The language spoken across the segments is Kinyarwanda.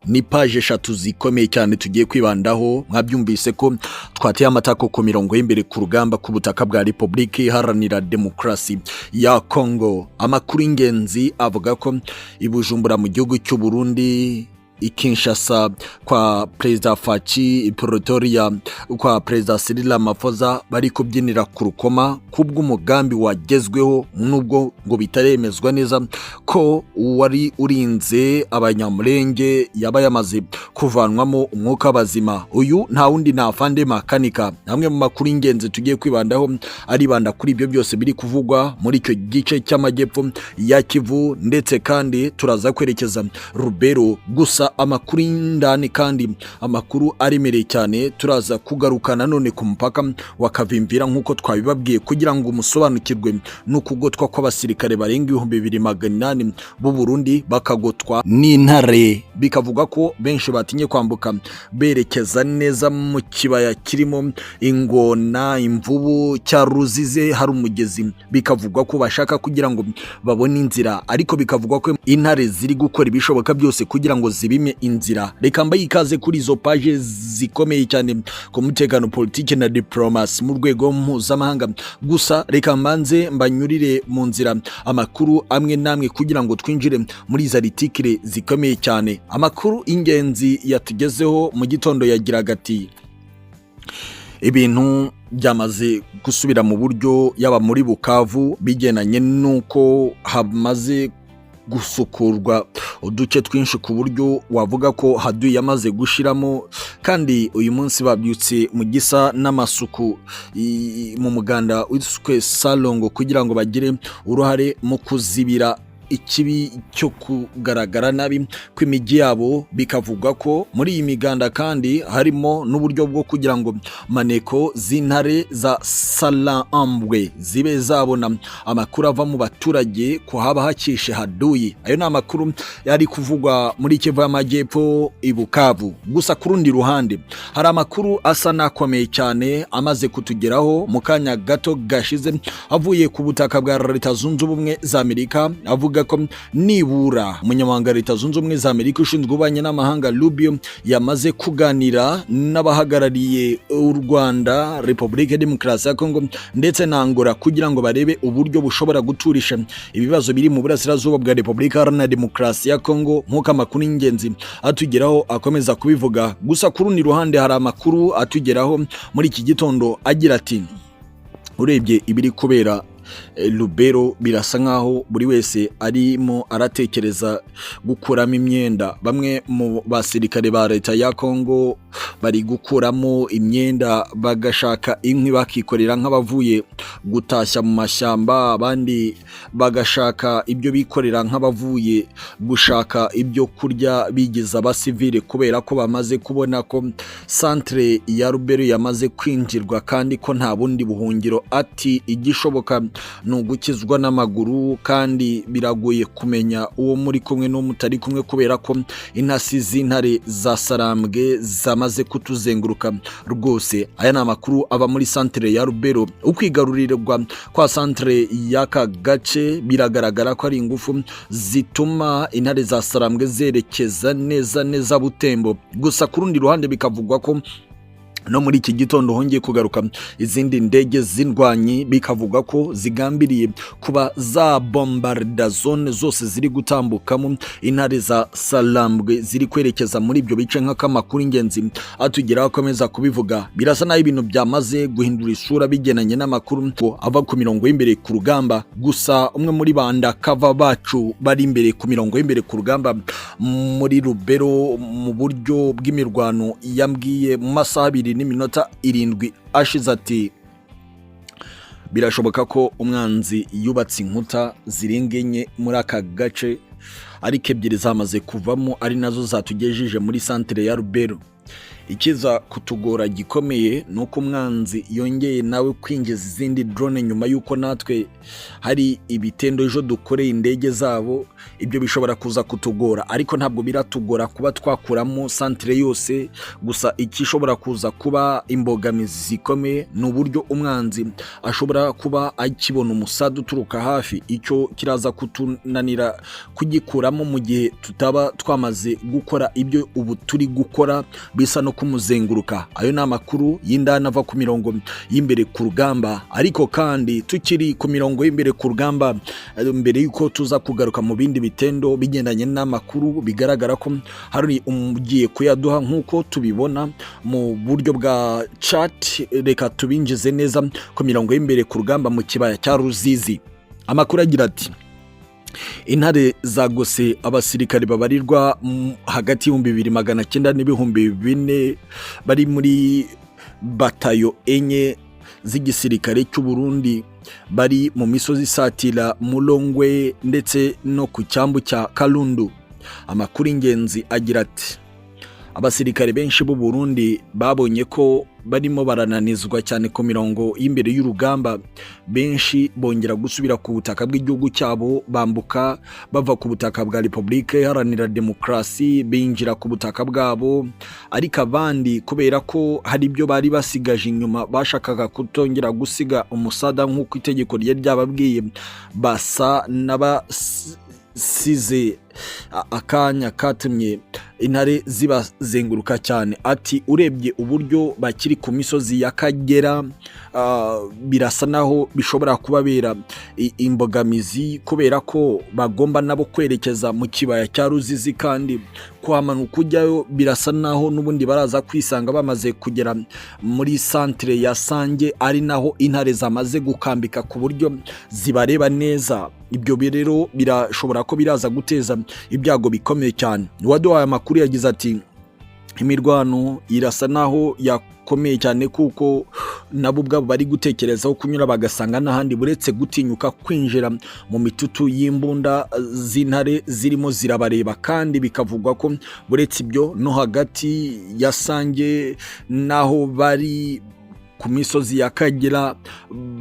ni page 3 zikomeye cyane tugiye kwibandaho. Mwabyumvise ko twateye amatako ku mirongo y'imbere ku rugamba ku butaka bwa Republika Iharanira Demokarasi ya Congo. Amakuru y'ingenzi avuga ko ibujumbura mu gihugu cy'u Burundi, Kinshasa kwa President Faci, Pretoria kwa President Cyril Ramaphosa bari kubyinira ku rukoma kubw'umugambi wagezweho, nubwo ngo bitaremezwa neza ko wari urinze abanyamurenge yaba yamaze kuvanwamo umwuka bazima. Uyu nta wundi na afande Makaniika. Hamwe mu makuru y'ingenzi tugiye kwibandaho aribanda kuri ibyo byose biri kuvugwa muri icyo gice cy'amajyepfo ya Kivu, ndetse kandi turaza kwerekeza Rubero. Gusa amakuru y'indani kandi amakuru aremereye cyane turaza kugarukana none ku mupaka wa Kavimvira nk'uko twabibabwiye, kugira ngo umusobanukirwe n'ukugotwa kw'abasirikare barenga 2800 b'u Burundi bakagotwa n'intare. Bikavuga ko benshi batinye kwambuka berekeza neza mu kibaya kirimo ingona, imvubu, cya Ruzize hari umugezi. Bikavuga ko bashaka kugira ngo babone inzira, ariko bikavuga ko intare ziri gukora ibishoboka byose kugira ngo zibime inzira. Reka mbaye ikaze kuri izo page zikomeye cyane ku mutekano, politiki na diplomasi mu rwego mpuzamahanga. Gusa reka mbanze mbanyurire mu nzira amakuru amwe namwe kugira ngo twinjire muri za article zikomeye cyane. Amakuru ingenzi yatugezeho mu gitondo yagiraga ati ibintu byamaze gusubira mu buryo yaba muri Bukavu, bigenanye nuko hamaze gusukurwa uduce twinshi ku buryo wavuga ko hadu yamaze gushiramo, kandi uyu munsi babyutse mu gisa n'amasuku mu muganda wiswe Salongo kugira ngo bagire uruhare mu kuzibira ikibi cyo kugaragara nabi kw'imijyi yabo. Bikavuga ko muri iyi miganda kandi harimo n'uburyo bwo kugira ngo maneko z'intare za Salambwe zibe zabona amakuru ava mu baturage ko haba hakishe haduyi. Ayo ni amakuru yari kuvugwa muri Kivu y'Amajyepfo i Bukavu. Gusa ku rundi ruhande hari amakuru asa nakomeye cyane amaze kutugeraho mu kanya gato gashize avuye ku butaka bwa Leta Zunze Ubumwe za Amerika, avuga ko nibura umunyamabanga Leta Zunze Ubumwe za Amerika ushinzwe ububanyi n'amahanga Rubio yamaze kuganira n'abahagarariye u Rwanda, Republika Demokarasi ya Congo ndetse na Angola kugira ngo barebe uburyo bushobora guturisha ibibazo biri mu burasirazuba bwa Republika Iharanira Demokarasi ya Congo, nk'uko amakuru y'ingenzi atugeraho akomeza kubivuga. Gusa ku rundi ruhande hari amakuru atugeraho muri iki gitondo agira ati urebye ibiri kubera Lubero birasa nkaho buri wese arimo aratekereza gukuramo imyenda. Bamwe mu basirikare ba leta ya Congo bari gukuramo imyenda bagashaka inkwi bakikorera nk'abavuye gutashya mu mashyamba, abandi bagashaka ibyo bikorera nk'abavuye gushaka ibyo kurya bigiza abasivile, kubera ko bamaze kubona ko centre ya Lubero yamaze kwinjirwa kandi ko nta bundi buhungiro. Ati igishoboka nugukizwa n'amaguru, kandi biragoye kumenya uwo muri kumwe no mutari kumwe kubera ko intasi z'intare za Sarambwe zamaze kutuzenguruka rwose. Aya ni amakuru aba muri centre ya Lubero. Ukwigarurirwa kwa centre y'aka gace biragaragara ko ari ingufu zituma intare za Sarambwe zerekeza neza Butembo. Gusa ku rundi ruhande bikavugwa ko no muri iki gitondo hongeye kugaruka izindi ndege z'indwanyi. Bikavuga ko zigambiriye kuba za bombarda zone zose ziri gutambukamo intare za Salambwe ziri kwerekeza muri ibyo bice, nk'akamakuru ingenzi atugeraho akomeza kubivuga. Birasa naho ibintu byamaze guhindura isura bigenanye n'amakuru ko ava ku mirongo y'imbere ku rugamba. Gusa umwe muri banda kava bacu bari imbere ku mirongo y'imbere ku rugamba muri Rubero mu buryo bw'imirwano yambwiye mu masaha 2:7 ashize ati birashoboka ko umwanzi yubatse inkuta zirengenye muri aka gace, ariko ebyiri zamaze kuvamo ari nazo zatugejeje muri centre ya Rubero. ikiza kutugora gikomeye nuko umwanzi yongeye nawe kwinjiza izindi drone nyuma yuko natwe hari ibitendo ejo dukoreye indege zabo. Ibyo bishobora kuza kutugora, ariko ntabwo biratugora kuba twakuramo centre yose. Gusa ikishobora kuza kuba imbogamizi zikomeye n'uburyo umwanzi ashobora kuba akibona umusada uturuka hafi. Icyo kiraza kutunanira kugikuramo mu gihe tutaba twamaze gukora ibyo ubu turi gukora bisa no kumuzenguruka. Ayo ni amakuru y'indani ava ku mirongo y'imbere ku rugamba. Ariko kandi tukiri ku mirongo y'imbere ku rugamba, mbere yuko tuza kugaruka mu bindi bitendo bigendanye n'amakuru, bigaragara ko hari umugiye kuyaduha nk'uko tubibona mu buryo bwa chat. Reka tubinjize neza ku mirongo y'imbere ku rugamba mu kibaya cya Ruzizi. Amakuru agira ati: intare zagose abasirikare babarirwa hagati y'ibihumbi 2,900 n'ibihumbi 4,000 bari muri batayo enye z'igisirikare cy'u Burundi bari mu misozi Satira, Mulongwe ndetse no ku cyambu cya Kalundu. Amakuru ingenzi agira ati: abasirikare benshi b'u Burundi babonye ko barimo barananizwa cyane ku mirongo y'imbere y'urugamba. Benshi bongera gusubira ku butaka bw'igihugu cyabo, bambuka bava ku butaka bwa Repubulika Iharanira Demokarasi binjira ku butaka bwabo. Ariko abandi kubera ko hari ibyo bari basigaje inyuma, bashakaga kutongera gusiga umusada nk'uko itegeko ryari ryababwiye, basa n'abasize akanya katumye intare zibazenguruka cyane. Ati urebye uburyo bakiri ku misozi ya Kagera, birasa naho bishobora kubabera imbogamizi kubera ko bagomba nabo kwerekeza mu kibaya cya Ruzizi, kandi kwamanuka ujyayo birasa naho n'ubundi baraza kwisanga bamaze kugera muri centre ya Sange, ari naho intare zamaze gukambika ku buryo zibareba neza. Ibyo rero birashobora ko biraza guteza ibyago bikomeye cyane. Waduhaye amakuru yagize ati: imirwano irasa naho yakomeye cyane kuko nabo ubwabo bari gutekerezaho kunyura bagasanga n'ahandi buretse gutinyuka kwinjira mu mitutu y'imbunda z'intare zirimo zirabareba. Kandi bikavugwa ko buretse ibyo no hagati ya Sange naho bari ku misozi ya Kagera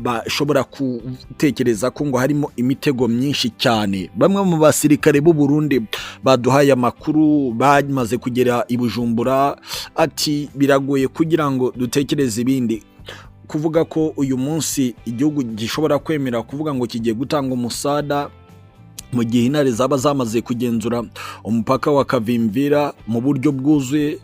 bashobora gutekereza ko ngo harimo imitego myinshi cyane. Bamwe mu basirikare b'u Burundi baduhaye amakuru bamaze kugera i Bujumbura, ati biragoye kugira ngo dutekereze ibindi, kuvuga ko uyu munsi igihugu gishobora kwemera kuvuga ngo kigiye gutanga umusada mu gihe intare zaba zamaze kugenzura umupaka wa Kavimvira mu buryo bwuzuye,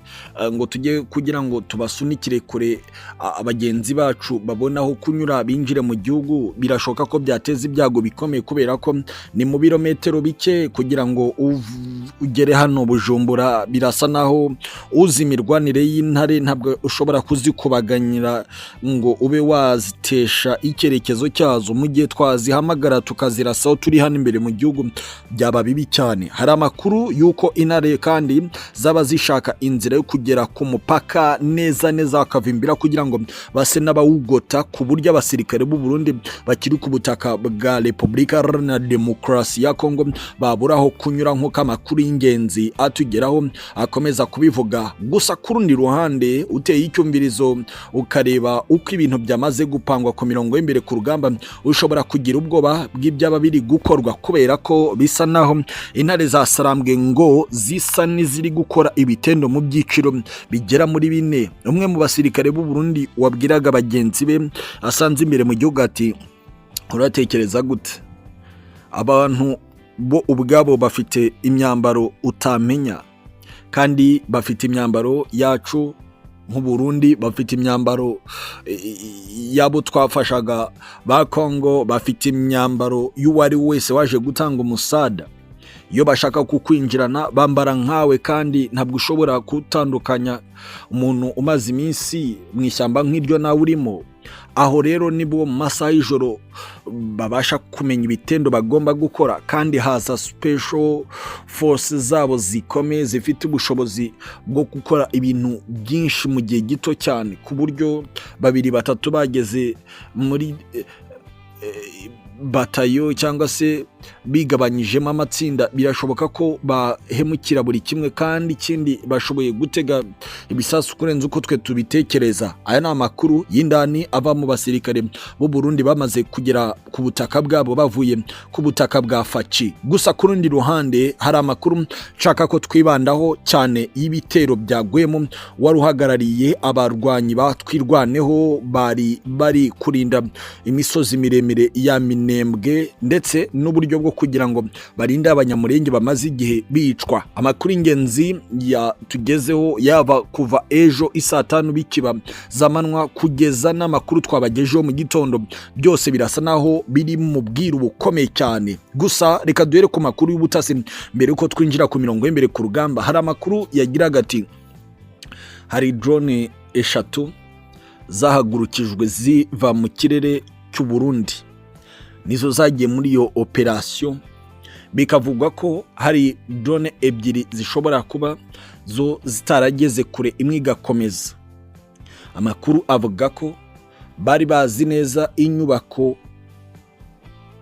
ngo tujye kugira ngo tubasunikire kure abagenzi bacu babonaho kunyura binjire mu gihugu. Birashoka ko byateza ibyago bikomeye kubera ko ni mu birometero bike kugira ngo ugere hano Bujumbura. Birasa naho uzi imirwanire y'intare ntabwo ushobora kuzikubaganyira ngo ube wazitesha icyerekezo cyazo. Mu gihe twazihamagara tukazirasaho turi hano imbere mu gihugu byaba bibi cyane. Hari amakuru yuko intare kandi zaba zishaka inzira yo kugera ku mupaka neza Kavimbira kugira ngo base n'abawugota, ku buryo abasirikare b'u Burundi bakiri ku butaka bwa Repubulika Iharanira Demokarasi ya Kongo baburaho kunyura, nk'uko amakuru y'ingenzi atugeraho akomeza kubivuga. Gusa ku rundi ruhande uteye icyumvirizo ukareba uko ibintu byamaze gupangwa ku mirongo y'imbere ku rugamba, ushobora kugira ubwoba bw'ibyaba biri gukorwa, kubera ko bisa naho intare zasarambwe ngo zisa n'iziri gukora ibitendo mu byiciro bigera muri 4. Umwe mu basirikare b'u Burundi wabwiraga bagenzi be asanze imbere mu gihugu ati: uratekereza gute? Abantu bo ubwabo bafite imyambaro utamenya, kandi bafite imyambaro yacu mu Burundi, bafite imyambaro yabo twafashaga ba Kongo, bafite imyambaro y'uwari wese waje gutanga umusada. Iyo bashaka kukwinjirana bambara nkawe, kandi ntabwo ushobora gutandukanya umuntu umaze iminsi mu ishyamba nk'iryo nawe urimo. Aho rero nibo mu masaha y'ijoro babasha kumenya ibitendo bagomba gukora, kandi haza special forces zabo zikomeye zifite ubushobozi bwo gukora ibintu byinshi mu gihe gito cyane, ku buryo 2-3 bageze muri batayo cyangwa se bigabanyijemo amatsinda birashoboka ko bahemukira buri kimwe, kandi ikindi bashoboye gutega ibisasu kurenza uko twe tubitekereza. Aya ni amakuru y'indani ava mu basirikare b'u Burundi bamaze kugera ku butaka bwabo bavuye ku butaka bwa Faci. Gusa ku rundi ruhande hari amakuru nshaka ko twibandaho cyane y'ibitero byagwemo wari uhagarariye abarwanyi batwirwaneho bari kurinda imisozi miremire ya Minembwe, ndetse n'uburyo bwo kugira ngo barinde abanyamurenge bamaze igihe bicwa. Amakuru ingenzi yatugezeho yaba kuva ejo isaa 5 bikiba zamanwa kugeza n'amakuru twabagejeho mu gitondo, byose birasa naho biri mu bwiru bukomeye cyane. Gusa reka duhere ku makuru y'ubutasi mbere uko twinjira ku mirongo y'imbere ku rugamba. Hari amakuru yagiraga ati hari drone 3 zahagurukijwe ziva mu kirere cy'u Burundi, nizo zagiye muri iyo operation. Bikavugwa ko hari drone 2 zishobora kuba zo zitarageze kure, imwe igakomeza. Amakuru avuga ko bari bazi neza inyubako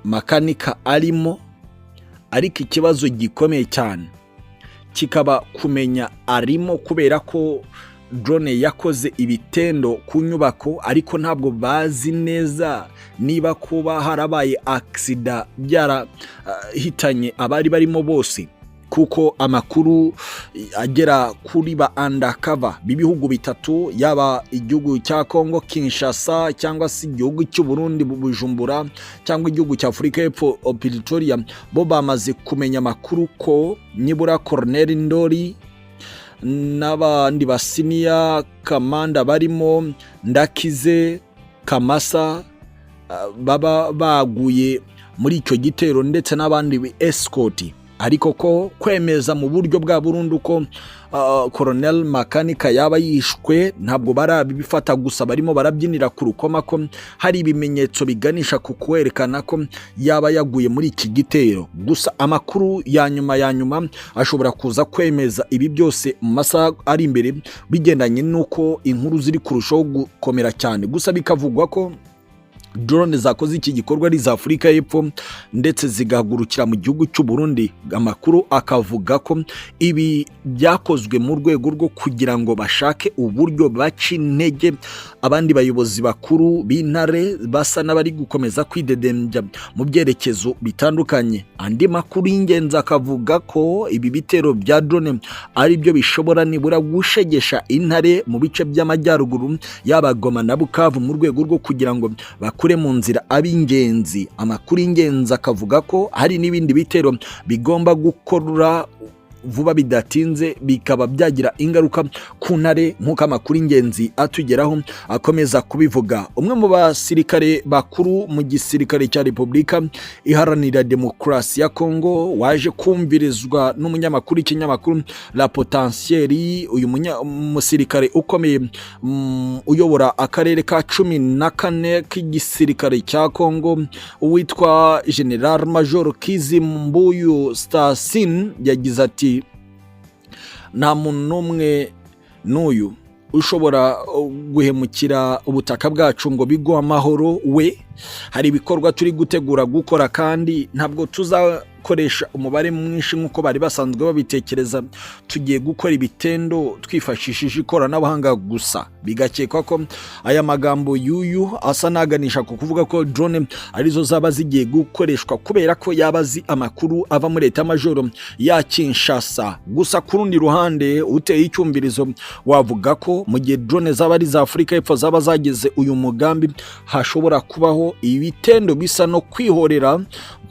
Makaniika arimo, ariko ikibazo gikomeye cyane kikaba kumenya arimo, kubera ko drone yakoze ibitendo ku nyubako, ariko ntabwo bazi neza niba kuba harabaye accident byarahitanye abari barimo bose, kuko amakuru agera kuri ba undercover b'ibihugu bitatu, yaba igihugu cya Kongo Kinshasa, cyangwa se igihugu cy'u Burundi Bujumbura, cyangwa igihugu cya Afrika y'Epfo Pretoria, bo bamaze kumenya amakuru ko nibura Colonel Ndori n'abandi basiniya kamanda barimo Ndakize, Kamasa baba baguye muri icyo gitero, ndetse n'abandi escort. Ariko ko kwemeza mu buryo bwa burundu ko Colonel Makaniika yaba yishwe ntabwo barabifata, gusa barimo barabyinira ku rukoma ko hari ibimenyetso biganisha ku kwerekana ko yaba yaguye muri iki gitero. Gusa amakuru ya nyuma ashobora kuza kwemeza ibi byose mu masaha ari imbere, bigendanye n'uko inkuru ziri kurushaho gukomera cyane. Gusa bikavugwa ko drone zakoze iki gikorwa ari za Afrika y'Epfo, ndetse zigahagurukira mu gihugu cy'u Burundi. Amakuru akavuga ko ibi byakozwe mu rwego rwo kugira ngo bashake uburyo baca intege abandi bayobozi bakuru b'intare basa n'abari gukomeza kwidedembya mu byerekezo bitandukanye. Andi makuru y'ingenzi akavuga ko ibi bitero bya drone ari byo bishobora nibura gushegesha intare mu bice by'amajyaruguru yaba Goma na Bukavu, mu rwego rwo kugira ngo bakure mu nzira ab'ingenzi. Amakuru y'ingenzi akavuga ko hari n'ibindi bitero bigomba gukorwa vuba bidatinze, bikaba byagira ingaruka ku ntare, nk'uko amakuru ingenzi atugeraho akomeza kubivuga. Umwe mu basirikare bakuru mu gisirikare cya Repubulika Iharanira Demokarasi ya Kongo waje kumvirizwa n'umunyamakuru ikinyamakuru La Potentielle, uyu musirikare ukomeye uyobora akarere ka 14 k'igisirikare cya Kongo, uwitwa General Major Kizimbuyu Stasin, yagize ati nta muntu n'umwe n'uyu ushobora guhemukira ubutaka bwacu ngo bigwe amahoro. We hari ibikorwa turi gutegura gukora, kandi ntabwo tuzakoresha umubare mwinshi nk'uko bari basanzwe babitekereza. Tugiye gukora ibitendo twifashishije ikoranabuhanga gusa. Bigakekwa ko aya magambo y'uyu asa naganisha ku kuvuga ko drone arizo zaba zigiye gukoreshwa, kubera ko yabazi amakuru ava muri leta majoro ya Kinshasa. Gusa ku rundi ruhande uteye icyumvirizo wavuga ko mu gihe drone zaba ari za Afrika y'Epfo zaba zageze uyu mugambi, hashobora kubaho ibitendo bisa no kwihorera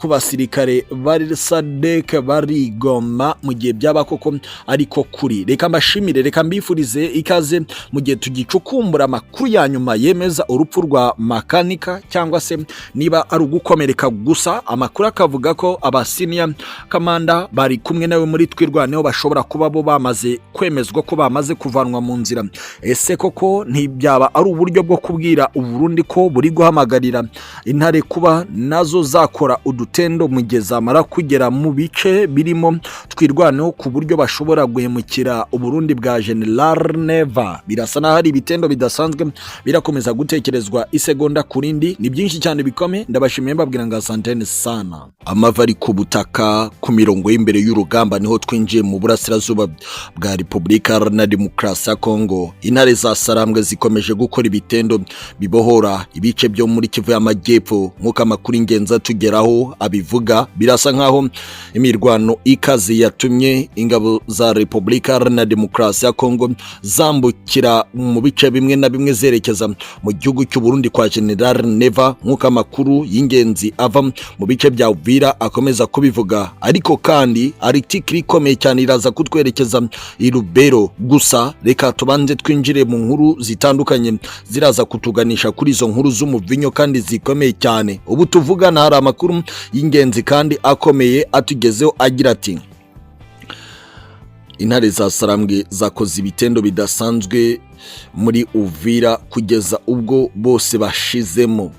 ku basirikare bari Sadek bari Goma mu gihe byaba koko ariko kuri. Reka mbashimire, reka mbifurize ikaze mu gihe tugicukumbura amakuru ya nyuma yemeza urupfu rwa Makaniika, cyangwa se niba ari ugukomereka gusa. Amakuru akavuga ko abasiniya kamanda bari kumwe nawe muri twirwaneho bashobora kuba bo bamaze kwemezwa ko bamaze kuvanwa mu nzira. Ese koko ntibyaba ari uburyo bwo kubwira u Burundi ko buri guhamagarira intare kuba nazo zakora udutendo mu gihe zamara kugera mu bice birimo twirwaneho ku buryo bashobora guhemukira Uburundi bwa General Neza. Birasa naho hari ibitendo bidasanzwe birakomeza gutekerezwa isegonda kurindi. Ni byinshi cyane bikome, ndabashimiye mbabwira ngo asantene sana. Amava ari ku butaka ku mirongo y'imbere y'urugamba niho twinjiye mu burasirazuba bwa Repubulika Iharanira Demokarasi ya Kongo. Intare za Sarambwe zikomeje gukora ibitendo bibohora ibice byo muri Kivu y'Amajyepfo nk'uko amakuru ingenzi atugeraho abivuga. Birasa nkaho imirwano ikaze yatumye ingabo za Repubulika Iharanira Demokarasi ya Kongo zambukira mu bice bimwe na bimwe zerekeza mu gihugu cy'u Burundi kwa General Neza nk'uko amakuru y'ingenzi ava mu bice bya Uvira akomeza kubivuga. Ariko kandi article ikomeye cyane iraza kutwerekeza i Lubero. Gusa reka tubanze twinjire mu nkuru zitandukanye ziraza kutuganisha kuri izo nkuru z'umuvinyo kandi zikomeye cyane. Ubu tuvugana hari amakuru y'ingenzi kandi akomeye atugezeho agira ati: intare za Sarambwe zakoze ibitendo bidasanzwe muri Uvira kugeza ubwo bose bashizemo.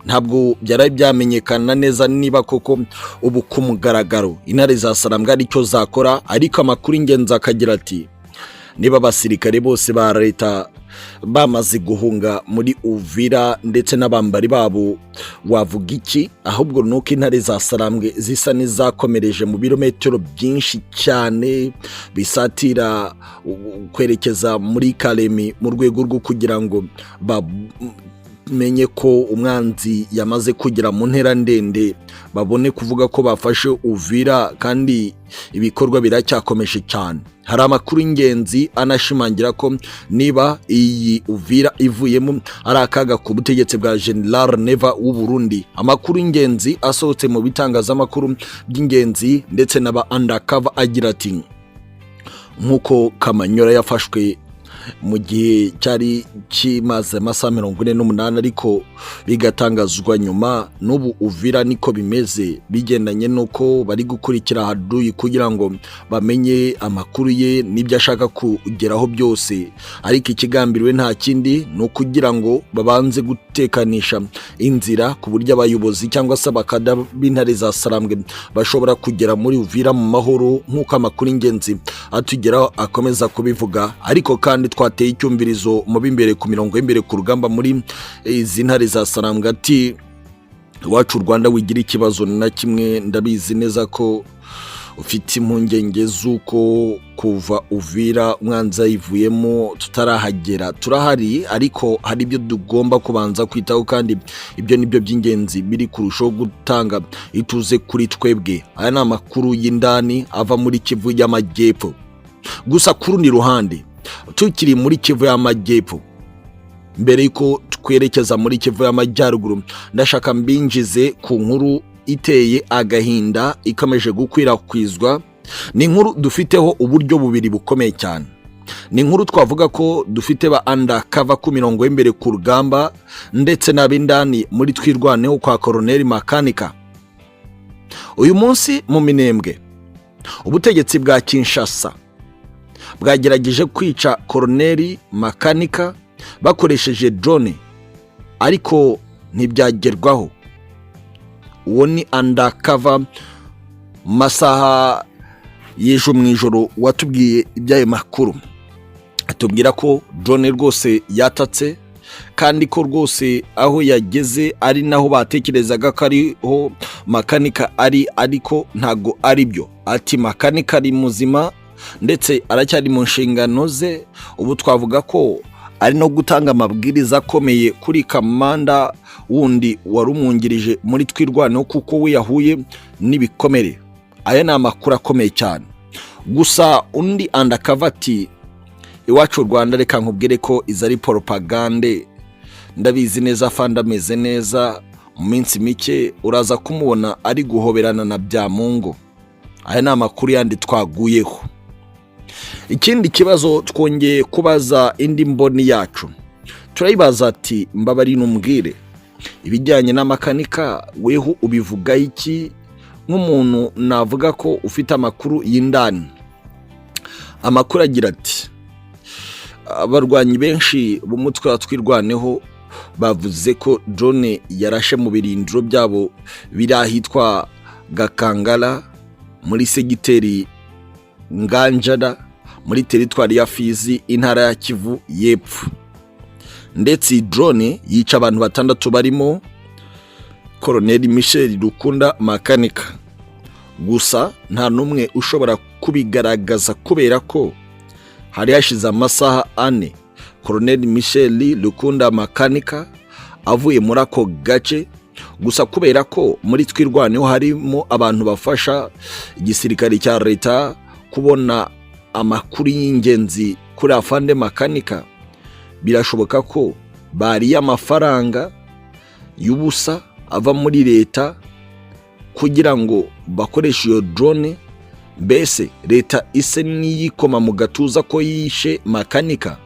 Ntabwo byari byamenyekana neza niba koko ubu ku mugaragaro intare za Sarambwe aricyo zakora, ariko amakuru ingenzi akagira ati: niba abasirikare bose ba leta bamaze guhunga muri Uvira ndetse n'abambari babo wavuga iki? Ahubwo nuko intare za Sarambwe zisa n'izakomereje mu birometero byinshi cyane bisatira kwerekeza muri Kalemi mu rwego rwo kugira ngo menye ko umwanzi yamaze kugera mu ntera ndende, babone kuvuga ko bafashe Uvira kandi ibikorwa biracyakomeje cyane. Hari amakuru ingenzi anashimangira ko niba iyi Uvira ivuyemo ari akaga ku butegetsi bwa General Neza w'u Burundi. Amakuru ingenzi asohotse mu bitangazamakuru by'ingenzi ndetse n'aba undercover agira ati: nk'uko Kamanyora yafashwe mu gihe cyari kimaze amasaha 48 ariko bigatangazwa nyuma, n'ubu Uvira niko bimeze, bigendanye nuko bari gukurikira haduyi kugira ngo bamenye amakuru ye n'ibyo ashaka kugeraho byose. Ariko ikigambiriwe nta kindi no kugira ngo babanze gutekanisha inzira ku buryo abayobozi cyangwa se abakada b'intare za Sarambwe bashobora kugera muri Uvira mu mahoro nk'uko amakuru ingenzi atugeraho akomeza kubivuga. Ariko kandi twateye icyumvirizo mu bimbere ku mirongo y'imbere ku rugamba muri izi ntare za Sarambwe ati: Iwacu Rwanda wigira ikibazo na kimwe, ndabizi neza ko ufite impungenge z'uko kuva Uvira umwanzi yivuyemo tutarahagera. Turahari, ariko hari ibyo tugomba kubanza kwitaho kandi ibyo nibyo by'ingenzi biri kurushaho gutanga ituze kuri twebwe. Aya ni amakuru y'indani ava muri Kivu y'Amajyepfo. Gusa ku rundi ruhande tukiri muri Kivu y'Amajyepfo, mbere yuko twerekeza muri Kivu y'Amajyaruguru, ndashaka mbinjize ku nkuru iteye agahinda ikomeje gukwirakwizwa. Ni inkuru dufiteho uburyo bubiri bukomeye cyane. Ni inkuru twavuga ko dufite ba undercover ku mirongo y'imbere ku rugamba ndetse n'abindani muri twirwaneho kwa Colonel Makaniika. Uyu munsi mu Minembwe, ubutegetsi bwa Kinshasa bwagerageje kwica Colonel Makaniika bakoresheje drone, ariko ntibyagerwaho. Uwo ni undercover masaha y'ejo mu ijoro watubwiye ibyaye makuru, atubwira ko drone rwose yatatse kandi ko rwose aho yageze ari naho batekerezaga ko ariho Makaniika ari, ariko ntago ari byo. Ati Makaniika ari muzima ndetse aracyari mu nshingano ze. Ubu twavuga ko ari no gutanga amabwiriza akomeye kuri kamanda wundi warumwungirije muri twirwaneho kuko we yahuye n'ibikomere. Aya ni amakuru akomeye cyane. Gusa undi undercover ati: Iwacu Rwanda reka nkubwire ko izari propagande, ndabizi neza fanda ameze neza, mu minsi mike uraza kumubona ari guhoberana na Byamungu. Aya ni amakuru yandi twaguyeho. Ikindi kibazo twongeye kubaza indi mboni yacu, turayibaza ati: mbabari numbwire ibijyanye na Makaniika weho ubivuga iki nk'umuntu navuga ko ufite amakuru y'indani? Amakuru agira ati: abarwanyi benshi b'umutwe wa twirwaneho bavuze ko drone yarashe mu birindiro byabo biri ahitwa Gakangala muri segiteri Nganjada muri teritwari ya Fizi intara ya Kivu y'Epfo. Ndetse drone yica abantu 6 barimo Colonel Michel Rukunda Makaniika. Gusa nta numwe ushobora kubigaragaza kubera ko hari hashize amasaha 4 Colonel Michel Rukunda Makaniika avuye muri ako gace. Gusa kubera ko muri twirwaneho harimo abantu bafasha igisirikare cya leta kubona amakuru y'ingenzi kuri afande Makaniika, birashoboka ko bari amafaranga y'ubusa ava muri leta kugira ngo bakoreshe iyo drone. Mbese leta ise niyikoma mu gatuza ko yishe Makaniika,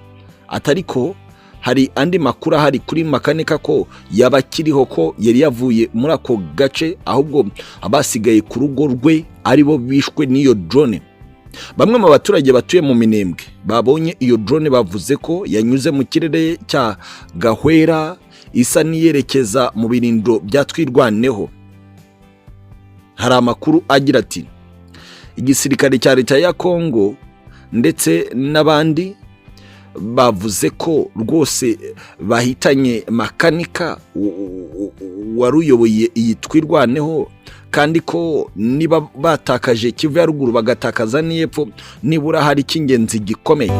atariko hari andi makuru ahari kuri Makaniika ko yabakiriho ko yari yavuye muri ako gace, ahubwo abasigaye ku rugo rwe aribo bishwe n'iyo drone. Bamwe mu baturage batuye mu Minembwe babonye iyo drone bavuze ko yanyuze mu kirere cya Gahwera isa niyerekeza mu birindiro bya twirwaneho. Hari amakuru agira ati igisirikare cya leta ya Kongo ndetse n'abandi bavuze ko rwose bahitanye Makaniika waruyoboye iyi twirwaneho, kandi ko niba batakaje Kivu ya ruguru bagatakaza n'Epfo nibura hari cy'ingenzi gikomeye.